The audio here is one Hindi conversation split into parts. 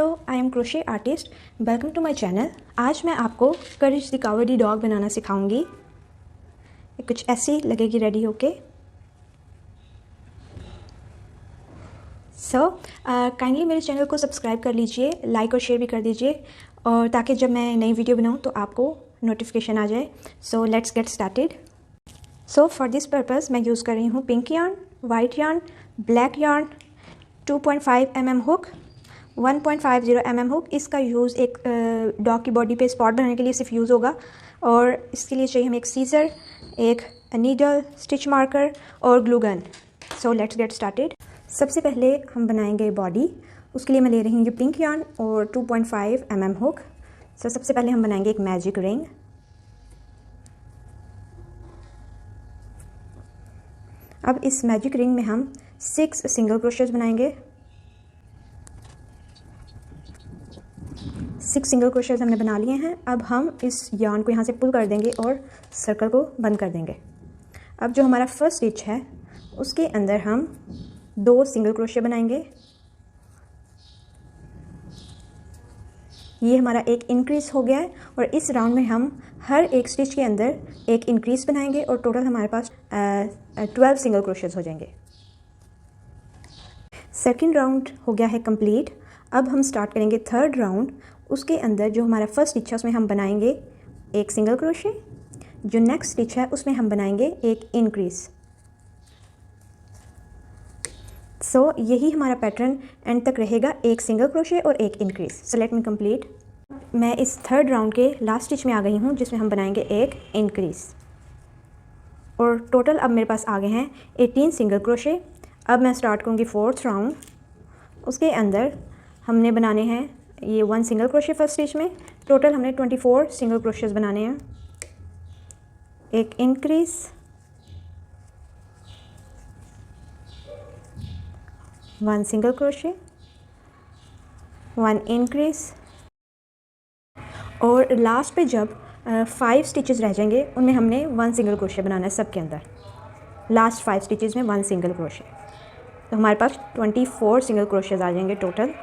Hello, I am crochet artist. Welcome to my channel. आज मैं आपको करेज द कावर्डी डॉग बनाना सिखाऊंगी। कुछ ऐसी लगेगी रेडी होके। काइंडली मेरे चैनल को सब्सक्राइब कर लीजिए, लाइक और शेयर भी कर दीजिए, और ताकि जब मैं नई वीडियो बनाऊं तो आपको नोटिफिकेशन आ जाए। So let's get started. For this purpose मैं यूज़ कर रही हूँ pink yarn, white yarn, black yarn, 2.5 mm hook, 1.50 mm hook. इसका यूज़ एक डॉग की बॉडी पे स्पॉट बनाने के लिए सिर्फ यूज़ होगा, और इसके लिए चाहिए हमें एक सीज़र, एक नीडल, स्टिच मार्कर और glue gun. So let's get started. सबसे पहले हम बनाएंगे बॉडी। उसके लिए मैं ले रही हूँ ये पिंक यार्न और 2.5 mm हुक। सबसे पहले हम बनाएंगे एक मैजिक रिंग। अब इस मैजिक रिंग में हम 6 सिंगल क्रोशेस बनाएंगे। 6 सिंगल क्रोशेस हमने बना लिए हैं। अब हम इस यार्न को यहाँ से पुल कर देंगे और सर्कल को बंद कर देंगे। अब जो हमारा फर्स्ट स्टिच है उसके अंदर हम 2 सिंगल क्रोशे बनाएंगे। ये हमारा एक इंक्रीज हो गया है, और इस राउंड में हम हर एक स्टिच के अंदर एक इंक्रीज बनाएंगे, और टोटल हमारे पास 12 सिंगल क्रोशेस हो जाएंगे। सेकेंड राउंड हो गया है कंप्लीट। अब हम स्टार्ट करेंगे थर्ड राउंड। उसके अंदर जो हमारा फर्स्ट स्टिच है उसमें हम बनाएंगे एक सिंगल क्रोशे। जो नेक्स्ट स्टिच है उसमें हम बनाएंगे एक इंक्रीज। यही हमारा पैटर्न एंड तक रहेगा, एक सिंगल क्रोशे और एक इंक्रीज। Let me complete. मैं इस थर्ड राउंड के लास्ट स्टिच में आ गई हूँ, जिसमें हम बनाएंगे एक इंक्रीज, और टोटल अब मेरे पास आ गए हैं 18 सिंगल क्रोशे। अब मैं स्टार्ट करूँगी फोर्थ राउंड। उसके अंदर हमने बनाने हैं ये 1 सिंगल क्रोशे फर्स्ट स्टिच में। टोटल हमने 24 सिंगल क्रोशेस बनाने हैं। एक इंक्रीज, 1 सिंगल क्रोशे, 1 इंक्रीज, और लास्ट पे जब 5 स्टिचेस रह जाएंगे उनमें हमने 1 सिंगल क्रोशे बनाना है सबके अंदर। लास्ट 5 स्टिचेस में 1 सिंगल क्रोशे, तो हमारे पास 24 सिंगल क्रोशेस आ जाएंगे टोटल।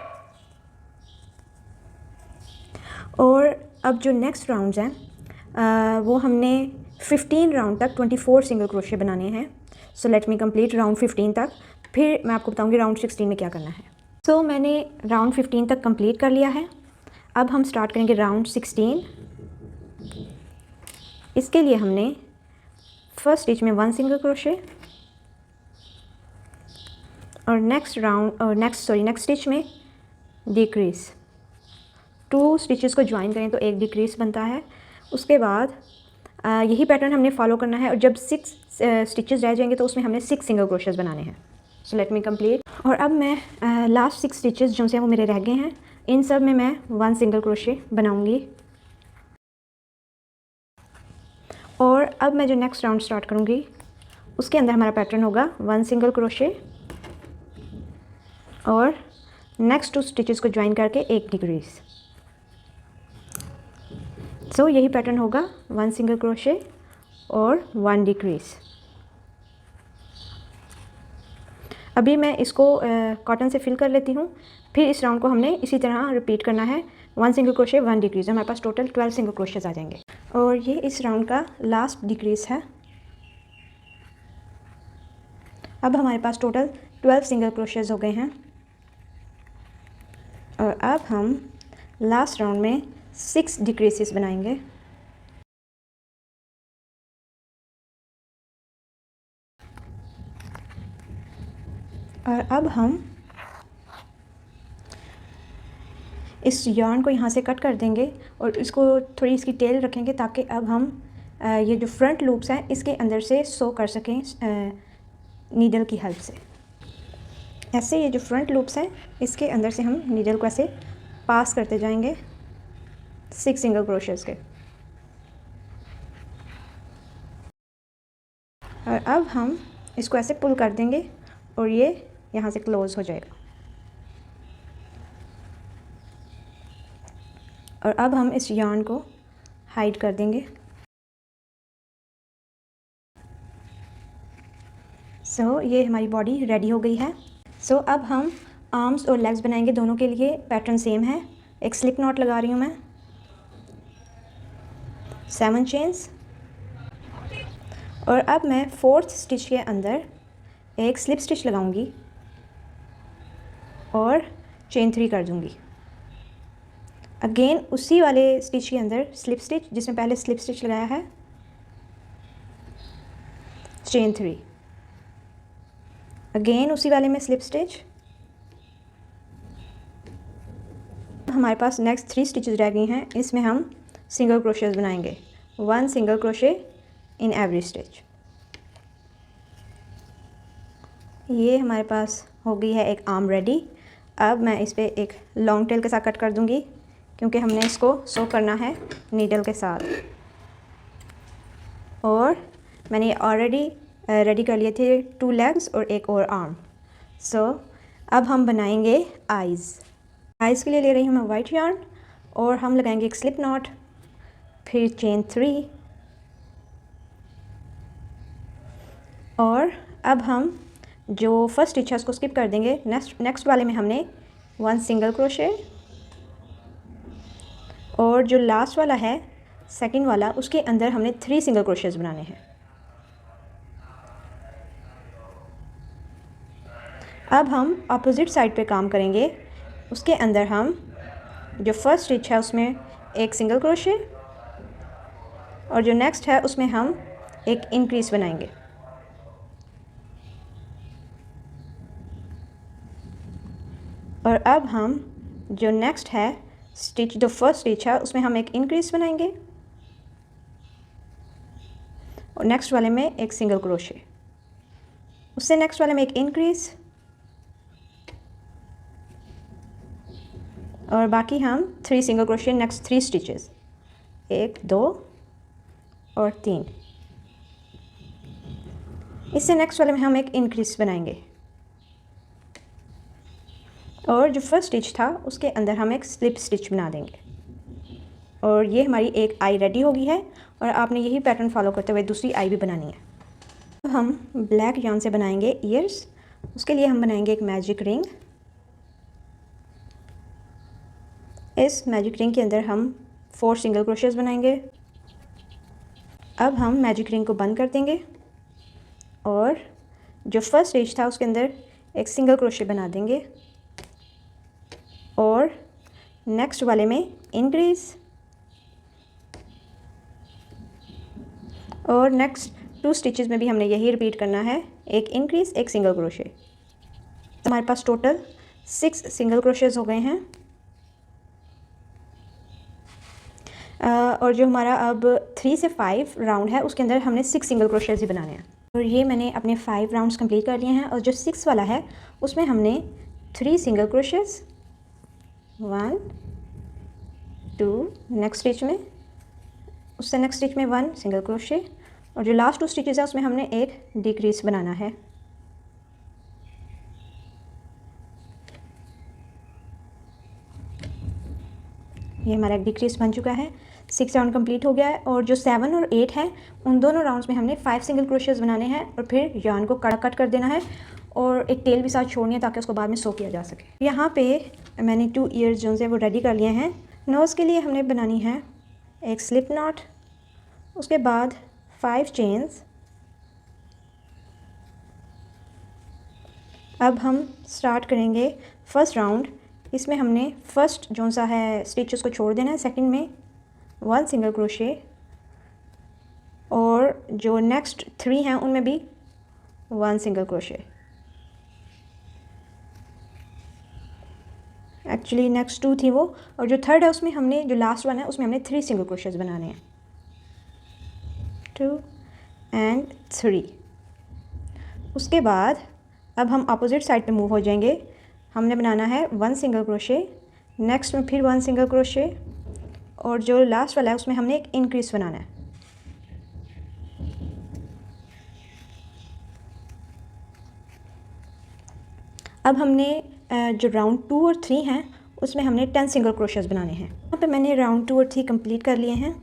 और अब जो नेक्स्ट राउंड्स हैं वो हमने 15 राउंड तक 24 सिंगल क्रोशे बनाने हैं। लेट मी कंप्लीट राउंड 15 तक, फिर मैं आपको बताऊंगी राउंड 16 में क्या करना है। मैंने राउंड 15 तक कंप्लीट कर लिया है। अब हम स्टार्ट करेंगे राउंड 16। इसके लिए हमने फर्स्ट स्टिच में 1 सिंगल क्रोशे, और नेक्स्ट स्टिच में डिक्रीज। 2 स्टिचेस को ज्वाइन करें तो एक डिक्रीज बनता है। उसके बाद यही पैटर्न हमने फॉलो करना है, और जब 6 स्टिचेस रह जाएंगे तो उसमें हमने 6 सिंगल क्रोशेस बनाने हैं। Let me complete. और अब मैं लास्ट 6 स्टिचेस जो से वो मेरे रह गए हैं, इन सब में मैं 1 सिंगल क्रोशे बनाऊंगी। और अब मैं जो नेक्स्ट राउंड स्टार्ट करूंगी उसके अंदर हमारा पैटर्न होगा 1 सिंगल क्रोशे, और नेक्स्ट 2 स्टिचेस को ज्वाइन करके एक डिक्रीज। यही पैटर्न होगा, 1 सिंगल क्रोशे और 1 डिक्रीज। अभी मैं इसको कॉटन से फिल कर लेती हूँ। फिर इस राउंड को हमने इसी तरह रिपीट करना है, 1 सिंगल क्रोशे 1 डिक्रीज। हमारे पास टोटल 12 सिंगल क्रोशेस आ जाएंगे, और ये इस राउंड का लास्ट डिक्रीज है। अब हमारे पास टोटल 12 सिंगल क्रोशेस हो गए हैं, और अब हम लास्ट राउंड में 6 डिक्रीजेस बनाएंगे। और अब हम इस यार्न को यहाँ से कट कर देंगे, और इसको थोड़ी इसकी टेल रखेंगे, ताकि अब हम ये जो फ्रंट लूप्स हैं इसके अंदर से सो कर सकें नीडल की हेल्प से। ऐसे ये जो फ्रंट लूप्स हैं इसके अंदर से हम नीडल को ऐसे पास करते जाएंगे 6 सिंगल क्रोशेस के। और अब हम इसको ऐसे पुल कर देंगे, और ये यहाँ से क्लोज हो जाएगा। और अब हम इस यार्न को हाइड कर देंगे। ये हमारी बॉडी रेडी हो गई है। अब हम आर्म्स और लेग्स बनाएंगे, दोनों के लिए पैटर्न सेम है। एक स्लिप नॉट लगा रही हूँ मैं, 7 चेन्स, और अब मैं 4th स्टिच के अंदर एक स्लिप स्टिच लगाऊंगी और चेन 3 कर दूंगी। अगेन उसी वाले स्टिच के अंदर स्लिप स्टिच, जिसमें पहले स्लिप स्टिच लगाया है, चेन 3, अगेन उसी वाले में स्लिप स्टिच। हमारे पास नेक्स्ट 3 स्टिचेस रह गई हैं, इसमें हम सिंगल क्रोशेस बनाएंगे, 1 single crochet in every stitch. ये हमारे पास हो गई है एक आर्म रेडी। अब मैं इस पर एक लॉन्ग टेल के साथ कट कर दूंगी, क्योंकि हमने इसको सो करना है नीडल के साथ। और मैंने ऑलरेडी रेडी कर लिए थे 2 लेग्स और एक और आर्म। सो अब हम बनाएंगे आइज़। आइज़ के लिए ले रही हूँ मैं वाइट यार्न, और हम लगाएंगे एक स्लिप नॉट, फिर चेन 3, और अब हम जो फर्स्ट स्टिच है उसको स्किप कर देंगे। नेक्स्ट वाले में हमने 1 सिंगल क्रोशे, और जो लास्ट वाला है सेकंड वाला, उसके अंदर हमने 3 सिंगल क्रोशेस बनाने हैं। अब हम अपोजिट साइड पे काम करेंगे। उसके अंदर हम जो फर्स्ट स्टिच है उसमें एक सिंगल क्रोशे, और जो नेक्स्ट है उसमें हम एक इंक्रीज बनाएंगे। और अब हम जो नेक्स्ट है स्टिच, जो फर्स्ट स्टिच है उसमें हम एक इंक्रीज बनाएंगे, और नेक्स्ट वाले में एक सिंगल क्रोशे, उससे नेक्स्ट वाले में एक इंक्रीज, और बाकी हम 3 सिंगल क्रोशे नेक्स्ट 3 स्टिचेस, 1 2 और 3। इससे नेक्स्ट वाले में हम एक इंक्रीज बनाएंगे, और जो फर्स्ट स्टिच था उसके अंदर हम एक स्लिप स्टिच बना देंगे। और ये हमारी एक आई रेडी हो गई है, और आपने यही पैटर्न फॉलो करते हुए दूसरी आई भी बनानी है। अब हम ब्लैक यार्न से बनाएंगे ईयर्स। उसके लिए हम बनाएंगे एक मैजिक रिंग। इस मैजिक रिंग के अंदर हम 4 सिंगल क्रोशेस बनाएंगे। अब हम मैजिक रिंग को बंद कर देंगे, और जो फर्स्ट स्टिच था उसके अंदर एक सिंगल क्रोशे बना देंगे, और नेक्स्ट वाले में इंक्रीज, और नेक्स्ट 2 स्टिचेस में भी हमने यही रिपीट करना है, एक इंक्रीज एक सिंगल क्रोशे। हमारे पास टोटल 6 सिंगल क्रोशेस हो गए हैं। और जो हमारा अब 3 से 5 राउंड है उसके अंदर हमने 6 सिंगल क्रोशेस ही बनाने हैं। और ये मैंने अपने 5 राउंड्स कंप्लीट कर लिए हैं, और जो 6 वाला है उसमें हमने 3 सिंगल क्रोशेस, 1 2 नेक्स्ट स्टिच में, उससे नेक्स्ट स्टिच में 1 सिंगल क्रोशे, और जो लास्ट 2 स्टिचेस है उसमें हमने एक डिक्रीज बनाना है। ये हमारा एक डिक्रीज बन चुका है। 6 राउंड कंप्लीट हो गया है, और जो 7 और 8 है उन दोनों राउंड्स में हमने 5 सिंगल क्रोशेस बनाने हैं, और फिर यार्न को कट कर देना है, और एक टेल भी साथ छोड़नी है ताकि उसको बाद में सो किया जा सके। यहाँ पे मैंने 2 ईयर्स जो है वो रेडी कर लिए हैं। नोज़ के लिए हमने बनानी है एक स्लिप नॉट, उसके बाद 5 चेन्स। अब हम स्टार्ट करेंगे फर्स्ट राउंड। इसमें हमने फर्स्ट जो सा है स्टिच उसको छोड़ देना है, सेकंड में 1 सिंगल क्रोशे, और जो नेक्स्ट 3 हैं उनमें भी 1 सिंगल क्रोशे। एक्चुअली नेक्स्ट 2 थी वो, और जो थर्ड है उसमें हमने, जो लास्ट वन है उसमें हमने 3 सिंगल क्रोशेस बनाने हैं, 2 एंड 3। उसके बाद अब हम अपोजिट साइड पे मूव हो जाएंगे। हमने बनाना है 1 सिंगल क्रोशे, नेक्स्ट में फिर 1 सिंगल क्रोशे, और जो लास्ट वाला है उसमें हमने एक इंक्रीज बनाना है। अब हमने जो राउंड 2 और 3 हैं उसमें हमने 10 सिंगल क्रोशेस बनाने हैं। यहाँ पे मैंने राउंड 2 और 3 कंप्लीट कर लिए हैं,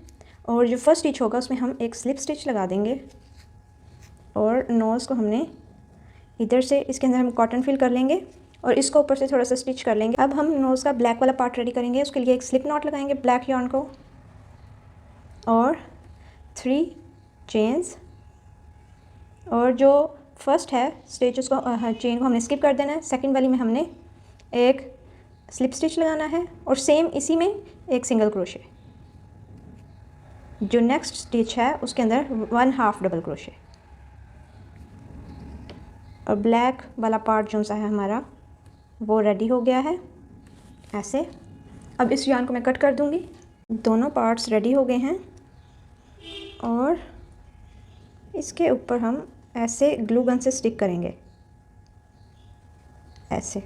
और जो फर्स्ट स्टिच होगा उसमें हम एक स्लिप स्टिच लगा देंगे, और नोज़ को हमने इधर से इसके अंदर हम कॉटन फिल कर लेंगे, और इसको ऊपर से थोड़ा सा स्टिच कर लेंगे। अब हम नोज़ का ब्लैक वाला पार्ट रेडी करेंगे। उसके लिए एक स्लिप नॉट लगाएंगे ब्लैक yarn को और 3 चेन्स, और जो फर्स्ट है स्टिच उसको चेन को हमने स्किप कर देना है। सेकंड वाली में हमने एक स्लिप स्टिच लगाना है और सेम इसी में एक सिंगल क्रोशे। जो नेक्स्ट स्टिच है उसके अंदर 1/2 डबल क्रोशे, और ब्लैक वाला पार्ट जो सा है हमारा वो रेडी हो गया है ऐसे। अब इस yarn को मैं कट कर दूंगी। दोनों पार्ट्स रेडी हो गए हैं और इसके ऊपर हम ऐसे ग्लू गन से स्टिक करेंगे ऐसे।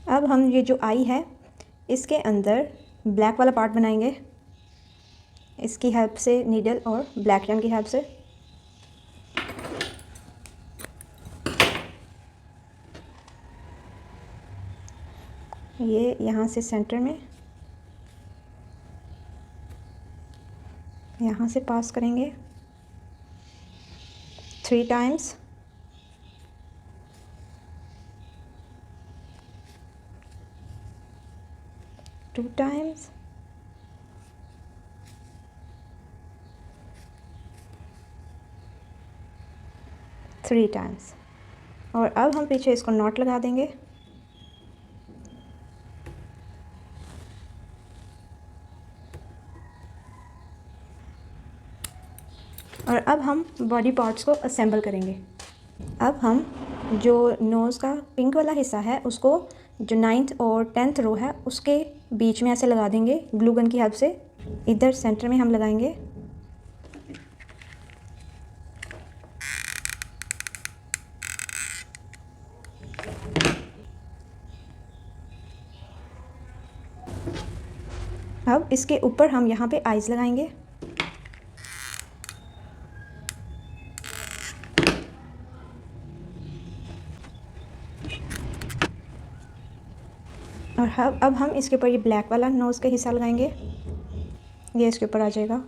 अब हम ये जो आई है इसके अंदर ब्लैक वाला पार्ट बनाएंगे इसकी हेल्प से, नीडल और ब्लैक yarn की हेल्प से। ये यहाँ से सेंटर में यहाँ से पास करेंगे 3 टाइम्स, टू टाइम्स, 3 टाइम्स, और अब हम पीछे इसको नॉट लगा देंगे। और अब हम बॉडी पार्ट्स को असेंबल करेंगे। अब हम जो नोज़ का पिंक वाला हिस्सा है उसको जो 9th और 10th रो है उसके बीच में ऐसे लगा देंगे ग्लू गन की हेल्प से। इधर सेंटर में हम लगाएंगे। अब इसके ऊपर हम यहाँ पे आइज़ लगाएंगे। और अब हम इसके ऊपर ये ब्लैक वाला नोज़ का हिस्सा लगाएंगे। ये इसके ऊपर आ जाएगा।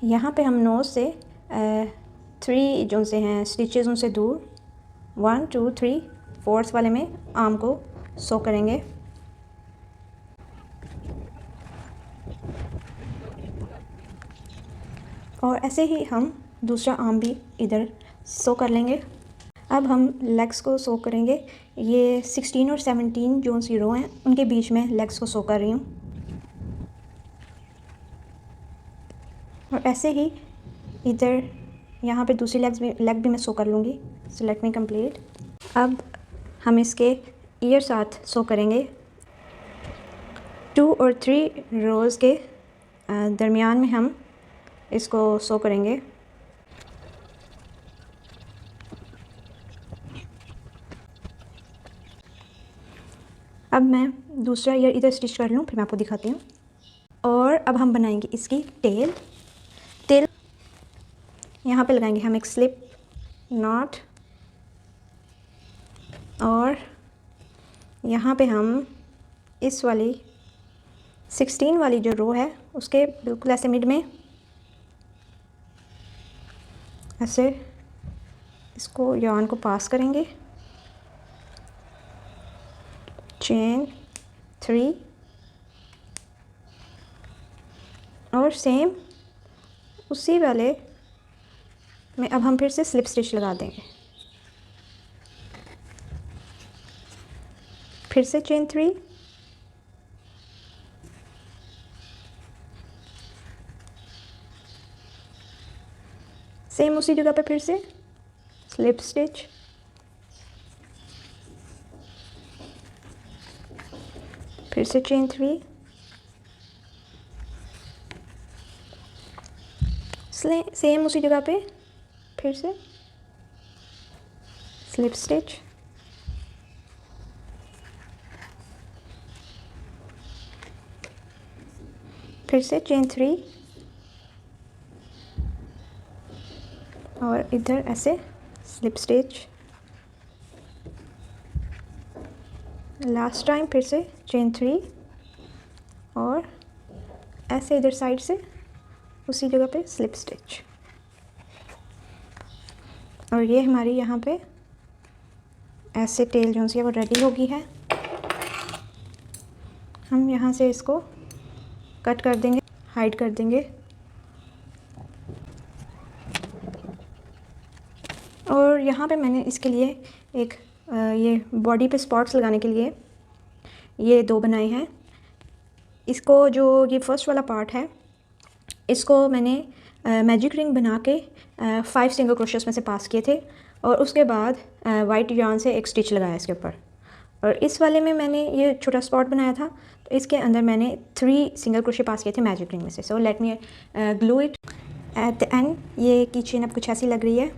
यहाँ पे हम नोज़ से 3 जो से हैं स्टिचेस उनसे दूर 1 2 3 4th वाले में आर्म को सो करेंगे। और ऐसे ही हम दूसरा आर्म भी इधर सो कर लेंगे। अब हम लेग्स को सो करेंगे। ये 16 और 17 जो सी रो हैं उनके बीच में लेग्स को सो कर रही हूँ। और ऐसे ही इधर यहाँ पे दूसरी लेग भी मैं सो कर लूँगी। So let me complete. अब हम इसके ईयर साथ सो करेंगे। 2 और 3 रोज़ के दरमियान में हम इसको सो करेंगे। अब मैं दूसरा ईयर इधर स्टिच कर लूँ, फिर मैं आपको दिखाती हूँ। और अब हम बनाएंगे इसकी टेल। यहाँ पे लगाएंगे हम एक स्लिप नॉट, और यहाँ पे हम इस वाली 16 वाली जो रो है उसके बिल्कुल ऐसे मिड में ऐसे इसको yarn को पास करेंगे। चेन 3 और सेम उसी वाले में अब हम फिर से स्लिप स्टिच लगा देंगे। फिर से चेन 3, सेम उसी जगह पे फिर से स्लिप स्टिच, फिर से चेन 3, सेम उसी जगह पे फिर से स्लिप स्टिच, फिर से चेन 3, और इधर ऐसे स्लिप स्टिच, लास्ट टाइम फिर से चेन 3, और ऐसे इधर साइड से उसी जगह पे स्लिप स्टिच। और ये हमारी यहाँ पे ऐसे टेल जो सी है वो रेडी होगी है। हम यहाँ से इसको कट कर देंगे, हाइड कर देंगे। और यहाँ पे मैंने इसके लिए एक ये बॉडी पे स्पॉट्स लगाने के लिए ये 2 बनाए हैं। इसको जो ये फर्स्ट वाला पार्ट है इसको मैंने मैजिक रिंग बना के 5 सिंगल क्रोशेस में से पास किए थे और उसके बाद वाइट यार्न से एक स्टिच लगाया इसके ऊपर। और इस वाले में मैंने ये छोटा स्पॉट बनाया था तो इसके अंदर मैंने 3 सिंगल क्रोशे पास किए थे मैजिक रिंग में से। So let me glue it at the end. ये की चेन अब कुछ ऐसी लग रही है।